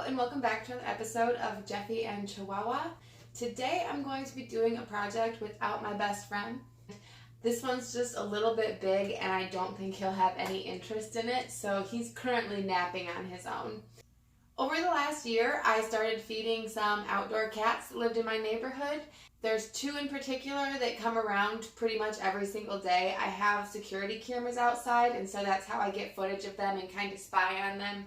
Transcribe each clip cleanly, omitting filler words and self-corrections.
and welcome back to another episode of Jeffy and Chihuahua. Today I'm going to be doing a project without my best friend. This one's just a little bit big and I don't think he'll have any interest in it, so he's currently napping on his own. Over the last year, I started feeding some outdoor cats that lived in my neighborhood. There's two in particular that come around pretty much every single day. I have security cameras outside, and so that's how I get footage of them and kind of spy on them.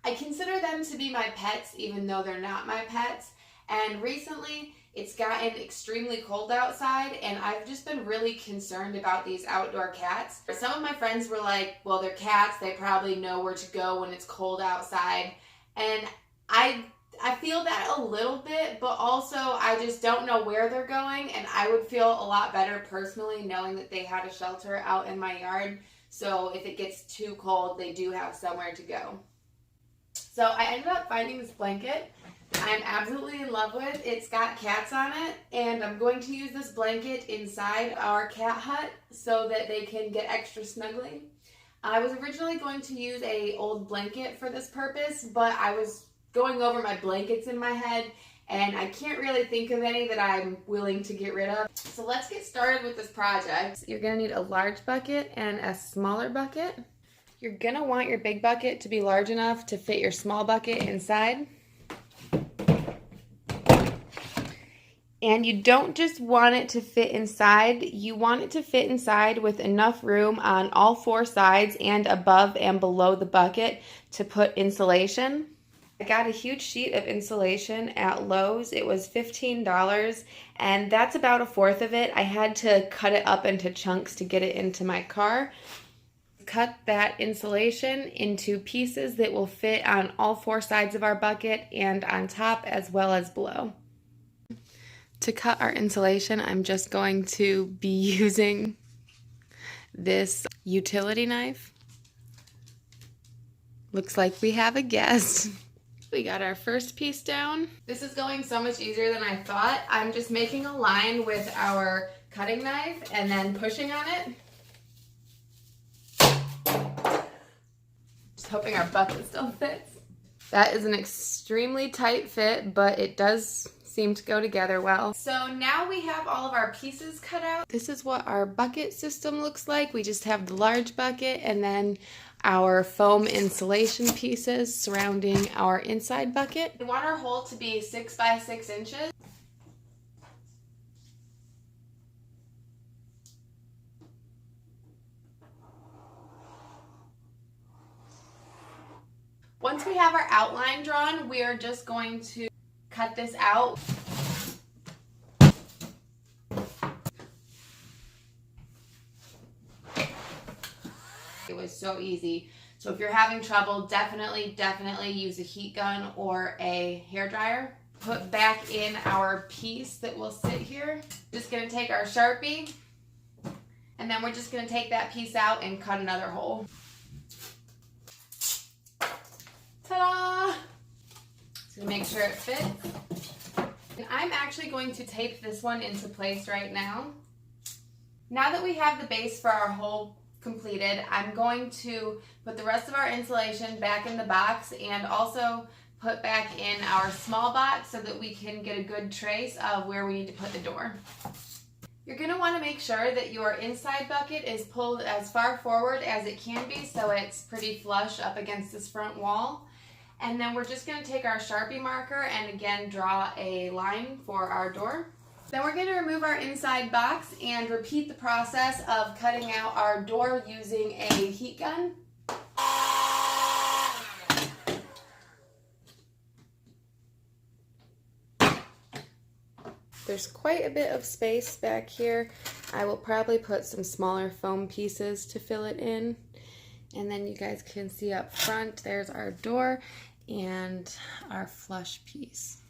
I consider them to be my pets, even though they're not my pets. And recently, it's gotten extremely cold outside, and I've just been really concerned about these outdoor cats. Some of my friends were like, well, they're cats, they probably know where to go when it's cold outside. And I feel that a little bit, but also I just don't know where they're going, and I would feel a lot better personally knowing that they had a shelter out in my yard, so if it gets too cold, they do have somewhere to go. So I ended up finding this blanket I'm absolutely in love with. It's got cats on it, and I'm going to use this blanket inside our cat hut so that they can get extra snuggly. I was originally going to use an old blanket for this purpose, but I was going over my blankets in my head, and I can't really think of any that I'm willing to get rid of. So let's get started with this project. You're going to need a large bucket and a smaller bucket. You're going to want your big bucket to be large enough to fit your small bucket inside. And you don't just want it to fit inside, you want it to fit inside with enough room on all four sides and above and below the bucket to put insulation. I got a huge sheet of insulation at Lowe's. It was $15, and that's about a fourth of it. I had to cut it up into chunks to get it into my car. Cut that insulation into pieces that will fit on all four sides of our bucket and on top as well as below. To cut our insulation, I'm just going to be using this utility knife. Looks like we have a guest. We got our first piece down. This is going so much easier than I thought. I'm just making a line with our cutting knife and then pushing on it. Just hoping our bucket still fits. That is an extremely tight fit, but it does seem to go together well. So now we have all of our pieces cut out. This is what our bucket system looks like. We just have the large bucket and then our foam insulation pieces surrounding our inside bucket. We want our hole to be 6 by 6 inches. Once we have our outline drawn, we are just going to cut this out. It was so easy. So if you're having trouble, definitely use a heat gun or a hairdryer. Put back in our piece that will sit here. Just gonna take our Sharpie, and then we're just gonna take that piece out and cut another hole. Ta-da! So make sure it fits. And I'm actually going to tape this one into place right now. Now that we have the base for our hole completed, I'm going to put the rest of our insulation back in the box and also put back in our small box so that we can get a good trace of where we need to put the door. You're going to want to make sure that your inside bucket is pulled as far forward as it can be so it's pretty flush up against this front wall. And then we're just going to take our Sharpie marker and again draw a line for our door. Then we're going to remove our inside box and repeat the process of cutting out our door using a heat gun. There's quite a bit of space back here. I will probably put some smaller foam pieces to fill it in. And then you guys can see up front, there's our door and our flush piece.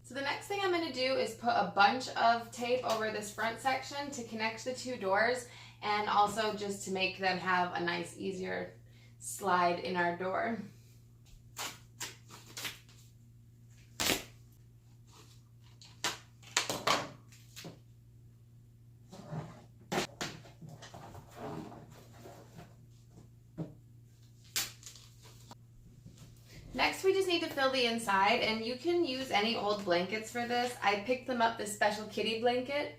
So the next thing I'm going to do is put a bunch of tape over this front section to connect the two doors, and also just to make them have a nice, easier slide in our door. Next, we just need to fill the inside, and you can use any old blankets for this. I picked them up this special kitty blanket.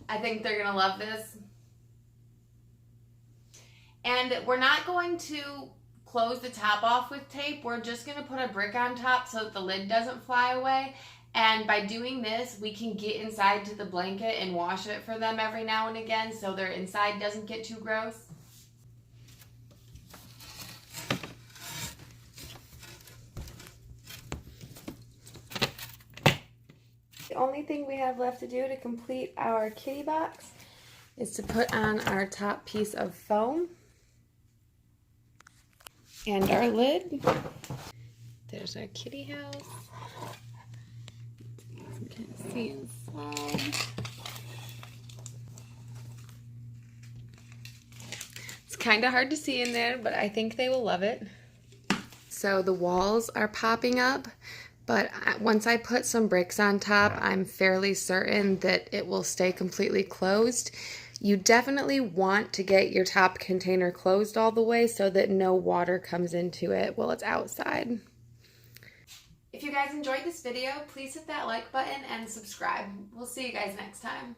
I think they're gonna love this. And we're not going to close the top off with tape. We're just gonna put a brick on top so that the lid doesn't fly away. And by doing this, we can get inside to the blanket and wash it for them every now and again so their inside doesn't get too gross. The only thing we have left to do to complete our kitty box is to put on our top piece of foam and our lid. There's our kitty house. You can see inside. It's kind of hard to see in there, but I think they will love it. So the walls are popping up, but once I put some bricks on top, I'm fairly certain that it will stay completely closed. You definitely want to get your top container closed all the way so that no water comes into it while it's outside. If you guys enjoyed this video, please hit that like button and subscribe. We'll see you guys next time.